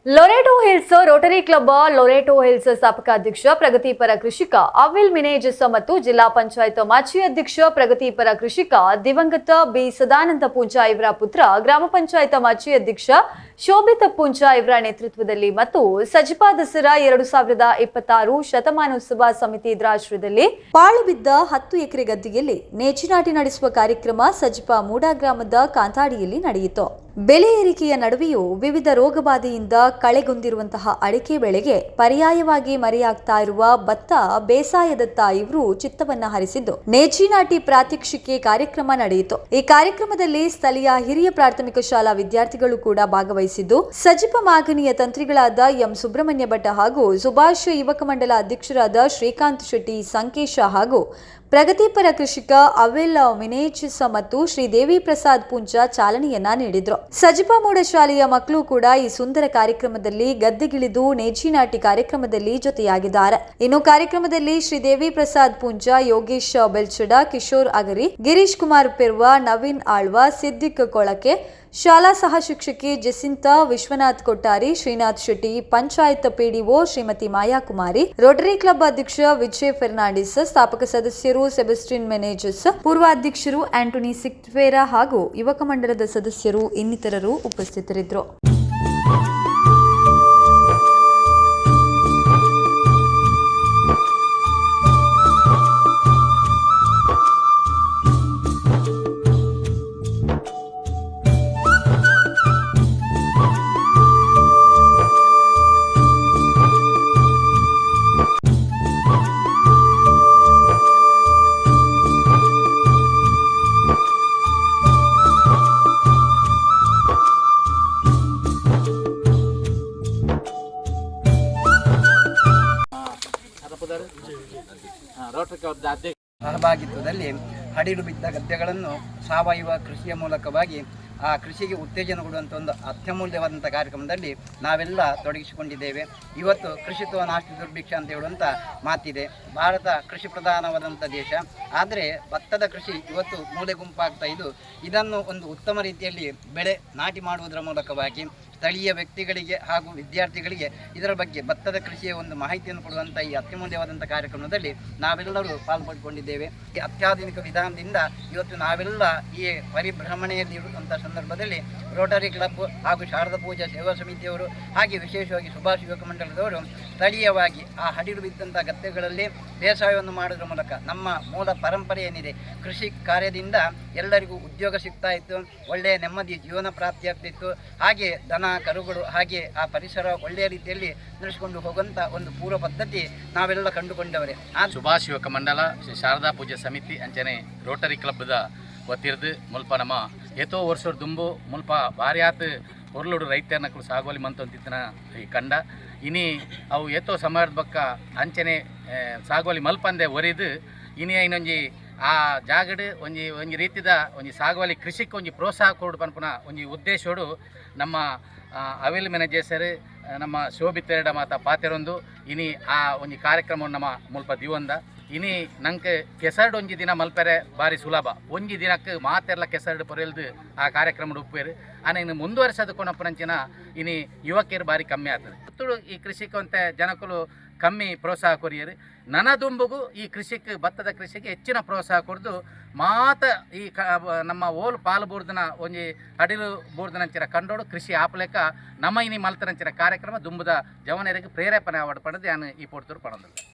Loreto hills Rotary club Loreto hills ಸ್ಥಾಪಕ ಅಧ್ಯಕ್ಷ ಪ್ರಗತಿಪರ ಕೃಷಿಕ ಅವಿಲ್ ಮಿನೇಜಸ್ ಮತ್ತು ಜಿಲ್ಲಾ ಪಂಚಾಯತ್ ಮಾಜಿ ಅಧ್ಯಕ್ಷ ಪ್ರಗತಿಪರ ಕೃಷಿಕ ದಿವಂಗತ ಬಿ ಸದಾನಂದ ಪೂಂಜಾ ಇವರ ಪುತ್ರ ಗ್ರಾಮ ಪಂಚಾಯತ್ ಮಾಜಿ ಅಧ್ಯಕ್ಷ ಶೋಭಿತ ಪೂಂಜಾ ಇವರ ನೇತೃತ್ವದಲ್ಲಿ ಮತ್ತು ಸಜಿಪಾ ದಸರಾ 2026 ಶತಮಾನೋತ್ಸವ ಸಮಿತಿ ಇದರ ಆಶ್ರಯದಲ್ಲಿ ಪಾಳು ಬಿದ್ದ 10 ಎಕರೆ ಗದ್ದೆಯಲ್ಲಿ ನೇಜಿನಾಟಿ ನಡೆಸುವ ಕಾರ್ಯಕ್ರಮ ಸಜಿಪಾ ಮೂಡಾ ಗ್ರಾಮದ ಕಾಂತಾಡಿಯಲ್ಲಿ ನಡೆಯಿತು. ಬೆಲೆ ಏರಿಕೆಯ ನಡುವೆಯೂ ವಿವಿಧ ರೋಗಬಾಧೆಯಿಂದ ಕಳೆಗುಂದಿರುವಂತಹ ಅಡಿಕೆ ಬೆಳೆಗೆ ಪರ್ಯಾಯವಾಗಿ ಮರೆಯಾಗ್ತಾ ಇರುವ ಭತ್ತ ಬೇಸಾಯದತ್ತ ಇವರು ಚಿತ್ತವನ್ನ ಹರಿಸಿದ್ದು ನೇಜಿನಾಟಿ ಪ್ರಾತ್ಯಕ್ಷಿಕೆ ಕಾರ್ಯಕ್ರಮ ನಡೆಯಿತು. ಈ ಕಾರ್ಯಕ್ರಮದಲ್ಲಿ ಸ್ಥಳೀಯ ಹಿರಿಯ ಪ್ರಾಥಮಿಕ ಶಾಲಾ ವಿದ್ಯಾರ್ಥಿಗಳು ಕೂಡ ಭಾಗವಹಿಸಿದ್ದು ಸಜಿಪ ಮಾಗನಿಯ ತಂತ್ರಿಗಳಾದ ಎಂ ಸುಬ್ರಹ್ಮಣ್ಯ ಭಟ್ ಹಾಗೂ ಸುಭಾಷ್ ಯುವಕ ಮಂಡಲ ಅಧ್ಯಕ್ಷರಾದ ಶ್ರೀಕಾಂತ್ ಶೆಟ್ಟಿ ಸಂಕೇಶ ಹಾಗೂ ಪ್ರಗತಿಪರ ಕೃಷಿಕ ಅವಿಲ್ ಮಿನೇಜಸ್ ಮತ್ತು ಶ್ರೀ ದೇವಿ ಪ್ರಸಾದ್ ಪೂಂಜಾ ಚಾಲನೆಯನ್ನ ನೀಡಿದ್ರು. ಸಜಿಪಾ ಮೂಡ ಶಾಲೆಯ ಮಕ್ಕಳು ಕೂಡ ಈ ಸುಂದರ ಕಾರ್ಯಕ್ರಮದಲ್ಲಿ ಗದ್ದೆಗಿಳಿದು ನೇಜಿನಾಟಿ ಕಾರ್ಯಕ್ರಮದಲ್ಲಿ ಜೊತೆಯಾಗಿದ್ದಾರೆ. ಇನ್ನು ಕಾರ್ಯಕ್ರಮದಲ್ಲಿ ಶ್ರೀ ದೇವಿ ಪ್ರಸಾದ್ ಪೂಂಜಾ, ಯೋಗೇಶ್ ಬೆಲ್ಚಡ, ಕಿಶೋರ್ ಅಗರಿ, ಗಿರೀಶ್ ಕುಮಾರ್ ಪೆರ್ವಾ, ನವೀನ್ ಆಳ್ವ, ಸಿದ್ದಿಕ್ ಕೊಳಕೆ, ಶಾಲಾ ಸಹ ಶಿಕ್ಷಕಿ ಜೆಸಿಂತಾ, ವಿಶ್ವನಾಥ್ ಕೊಟ್ಟಾರಿ, ಶ್ರೀನಾಥ್ ಶೆಟ್ಟಿ, ಪಂಚಾಯತ್ ಪಿಡಿಒ ಶ್ರೀಮತಿ ಮಾಯಾ ಕುಮಾರಿ, ರೋಟರಿ ಕ್ಲಬ್ ಅಧ್ಯಕ್ಷ ವಿಜಯ್ ಫೆರ್ನಾಂಡಿಸ್, ಸ್ಥಾಪಕ ಸದಸ್ಯರು ಸೆಬಸ್ಟಿನ್ ಮೆನೇಜಸ್, ಪೂರ್ವ ಅಧ್ಯಕ್ಷರು ಆಂಟೋನಿ ಸಿಕ್ವೇರಾ ಹಾಗೂ ಯುವಕ ಮಂಡಲದ ಸದಸ್ಯರು ಇನ್ನಿತರರು ಉಪಸ್ಥಿತರಿದ್ದರು. ಸಹಭಾಗಿತ್ವದಲ್ಲಿ ಹಡಿಲು ಬಿದ್ದ ಗದ್ದೆಗಳನ್ನು ಸಾವಯವ ಕೃಷಿಯ ಮೂಲಕವಾಗಿ ಆ ಕೃಷಿಗೆ ಉತ್ತೇಜನ ಕೊಡುವಂಥ ಒಂದು ಅತ್ಯಮೂಲ್ಯವಾದಂಥ ಕಾರ್ಯಕ್ರಮದಲ್ಲಿ ನಾವೆಲ್ಲ ತೊಡಗಿಸಿಕೊಂಡಿದ್ದೇವೆ. ಇವತ್ತು ಕೃಷಿತ್ವ ನಾಸ್ತಿ ದುರ್ಭಿಕ್ಷ ಅಂತ ಹೇಳುವಂಥ ಮಾತಿದೆ. ಭಾರತ ಕೃಷಿ ಪ್ರಧಾನವಾದಂಥ ದೇಶ. ಆದರೆ ಭತ್ತದ ಕೃಷಿ ಇವತ್ತು ಮೂಲೆ ಗುಂಪಾಗ್ತಾ ಇದ್ದು ಇದನ್ನು ಒಂದು ಉತ್ತಮ ರೀತಿಯಲ್ಲಿ ಬೆಳೆ ನಾಟಿ ಮಾಡುವುದರ ಮೂಲಕವಾಗಿ ಸ್ಥಳೀಯ ವ್ಯಕ್ತಿಗಳಿಗೆ ಹಾಗೂ ವಿದ್ಯಾರ್ಥಿಗಳಿಗೆ ಇದರ ಬಗ್ಗೆ ಭತ್ತದ ಕೃಷಿಯ ಒಂದು ಮಾಹಿತಿಯನ್ನು ಕೊಡುವಂಥ ಈ ಅತ್ಯಮೂಲ್ಯವಾದಂಥ ಕಾರ್ಯಕ್ರಮದಲ್ಲಿ ನಾವೆಲ್ಲರೂ ಪಾಲ್ಗೊಂಡಿದ್ದೇವೆ. ಈ ಅತ್ಯಾಧುನಿಕ ವಿಧಾನದಿಂದ ಇವತ್ತು ನಾವೆಲ್ಲ ಈ ಪರಿಭ್ರಮಣೆಯಲ್ಲಿ ಇರುವಂಥ ಸಂದರ್ಭದಲ್ಲಿ ರೋಟರಿ ಕ್ಲಬ್ ಹಾಗೂ ಶಾರದಾ ಪೂಜಾ ಸೇವಾ ಸಮಿತಿಯವರು ಹಾಗೆ ವಿಶೇಷವಾಗಿ ಸುಭಾಷ್ ಯುವಕ ಮಂಡಲದವರು ಸ್ಥಳೀಯವಾಗಿ ಆ ಹಡಿಲು ಬಿದ್ದಂಥ ಗದ್ದೆಗಳಲ್ಲಿ ಬೇಸಾಯವನ್ನು ಮಾಡೋದ್ರ ಮೂಲಕ ನಮ್ಮ ಮೂಲ ಪರಂಪರೆ ಏನಿದೆ ಕೃಷಿ ಕಾರ್ಯದಿಂದ ಎಲ್ಲರಿಗೂ ಉದ್ಯೋಗ ಸಿಗ್ತಾ ಇತ್ತು, ಒಳ್ಳೆಯ ನೆಮ್ಮದಿ ಜೀವನ ಪ್ರಾಪ್ತಿಯಾಗ್ತಿತ್ತು. ಹಾಗೆ ದನ ಕರುಗಳು ಹಾಗೆ ಆ ಪರಿಸರ ಒಳ್ಳೆಯ ರೀತಿಯಲ್ಲಿ ನಡೆಸಿಕೊಂಡು ಹೋಗುವಂಥ ಒಂದು ಪೂರ್ವ ಪದ್ಧತಿ ನಾವೆಲ್ಲ ಕಂಡುಕೊಂಡವರೇ. ಸುಭಾಷ್ ಯುವಕ ಮಂಡಲ ಶ್ರೀ ಶಾರದಾ ಪೂಜಾ ಸಮಿತಿ ಅಂಚನೆ ರೋಟರಿ ಕ್ಲಬ್ದ ಒತ್ತಿರ್ದು ಮುಲ್ಪ ನಮ್ಮ ಎತ್ತೋ ವರ್ಷ ದುಂಬು ಮುಲ್ಪ ಭಾರಿ ಆತು ಹೊರಲುಡು ರೈತರನ್ನ ಸಾಗುವಳಿ ಮಂತಂತಿತ್ತನ ಈ ಕಂಡ ಇನಿ ಅವು ಎತ್ತೋ ಸಮಯದ ಬಕ್ಕ ಅಂಚನೆ ಸಾಗುವಳಿ ಮಲ್ಪಂದೆ ಒರಿದು ಇನಿ ಇನ್ನೊಂಜಿ ಆ ಜಾಗಡ್ ಒಂಜಿ ರೀತಿದ ಒಂಜಿ ಸಾಗುವಳಿ ಕೃಷಿಗೆ ಒಂಜಿ ಪ್ರೋತ್ಸಾಹ ಕೊಡು ಪನ್ಪುನ ಒಂಜಿ ಉದ್ದೇಶೋಡು ನಮ್ಮ ಅವಿಲ್ ಮ್ಯಾನೇಜರ್ ನಮ್ಮ ಶೋಭಿತೆರಡ ಮಾತ ಪಾತೆರೊಂದು ಇನಿ ಆ ಒಂಜಿ ಕಾರ್ಯಕ್ರಮವನ್ನು ನಮ್ಮ ಮುಲ್ಪ ದಿವಂದ ಇನಿ ನಂಗೆ ಕೆಸರಡು ಒಂಜಿ ದಿನ ಮಲ್ಪೆರೆ ಭಾರಿ ಸುಲಭ. ಒಂಜಿ ದಿನಕ್ಕೆ ಮಾತೆರ್ಲ ಕೆಸರಡು ಪೊರೆಲ್ದು ಆ ಕಾರ್ಯಕ್ರಮ ಉಪ್ಪೇರು ಆನೆ ಇನ್ನು ಮುಂದುವರಿಸೋದು ಕೊನಪ್ಪನಂಚಿನ ಇನಿ ಯುವಕರು ಭಾರಿ ಕಮ್ಮಿ ಆಗ್ತದೆ. ತುಳು ಈ ಕೃಷಿಗೆ ಅಂತ ಜನಕುಲು ಕಮ್ಮಿ ಪ್ರೋತ್ಸಾಹ ಕೊರಿಯರು. ನನದುಂಬುಗೂ ಈ ಕೃಷಿಗೆ ಭತ್ತದ ಕೃಷಿಗೆ ಹೆಚ್ಚಿನ ಪ್ರೋತ್ಸಾಹ ಕೊಡ್ದು ಮಾತ ಈ ನಮ್ಮ ಓಲು ಪಾಲು ಬೂರ್ದನ ಒಂಜಿ ಅಡಿಲು ಬೂರ್ದನಂಚಿನ ಕಂಡೋಡು ಕೃಷಿ ಆಪಲೆಕ್ಕ ನಮ್ಮ ಇನಿ ಮಲ್ತನಂಚಿನ ಕಾರ್ಯಕ್ರಮ ದುಂಬುದ ಜವನರಿಗೆ ಪ್ರೇರೇಪಣೆ ಪಡೆದು ನಾನು ಈ ಪೋಡ್ತೂರು ಪಡೆದು.